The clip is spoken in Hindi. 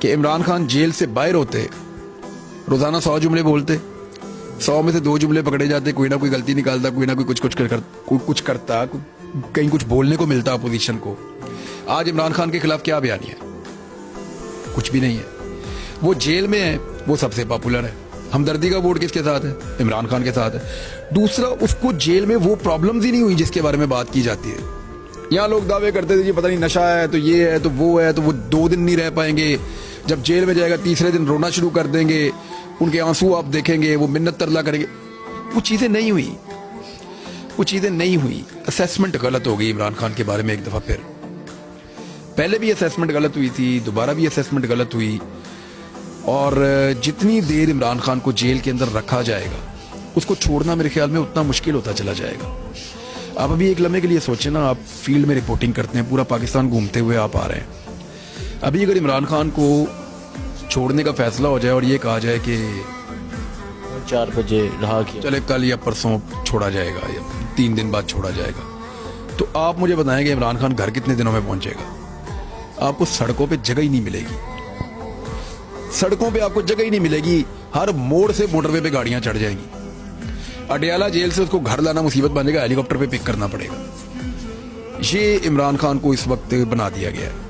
कि इमरान खान जेल से बाहर होते रोजाना 100 जुमले बोलते, 100 में से 2 जुमले पकड़े जाते, कोई ना कोई गलती निकालता, कोई ना कोई कुछ करता, कहीं कुछ बोलने को मिलता अपोजिशन को। आज इमरान खान के खिलाफ क्या बयान है? कुछ भी नहीं है। वो जेल में है, वो सबसे पॉपुलर है। हमदर्दी का वोट किसके साथ है? इमरान खान के साथ है। दूसरा, उसको जेल में वो प्रॉब्लम्स ही नहीं हुई जिसके बारे में बात की जाती है। यहाँ लोग दावे करते थे जी पता नहीं नशा है तो ये है तो वो है, तो वो 2 दिन नहीं रह पाएंगे, जब जेल में जाएगा तीसरे दिन रोना शुरू कर देंगे, उनके आंसू आप देखेंगे, वो मिन्नत तरला करेंगे। वो चीजें नहीं हुई, वो चीजें नहीं हुई। असेसमेंट गलत हो गई इमरान खान के बारे में एक दफा फिर। पहले भी असेसमेंट गलत हुई थी, दोबारा भी असेसमेंट गलत हुई। और जितनी देर इमरान खान को जेल के अंदर रखा जाएगा, उसको छोड़ना मेरे ख्याल में उतना मुश्किल होता चला जाएगा। आप अभी एक लम्हे के लिए सोचें ना, आप फील्ड में रिपोर्टिंग करते हैं, पूरा पाकिस्तान घूमते हुए आप आ रहे हैं। अभी अगर इमरान खान को छोड़ने का फैसला हो जाए और ये कहा जाए कि 4 बजे रहा किया, चले कल या परसों छोड़ा जाएगा या 3 दिन बाद छोड़ा जाएगा, तो आप मुझे बताएंगे इमरान खान घर कितने दिनों में पहुंचेगा? आपको सड़कों पे जगह ही नहीं मिलेगी, सड़कों पे आपको जगह ही नहीं मिलेगी। हर मोड़ से मोटरवे पे गाड़ियां चढ़ जाएंगी। अडयाला जेल से उसको घर लाना मुसीबत बनेगा, हेलीकॉप्टर पे पिक करना पड़ेगा। ये इमरान खान को इस वक्त बना दिया गया है।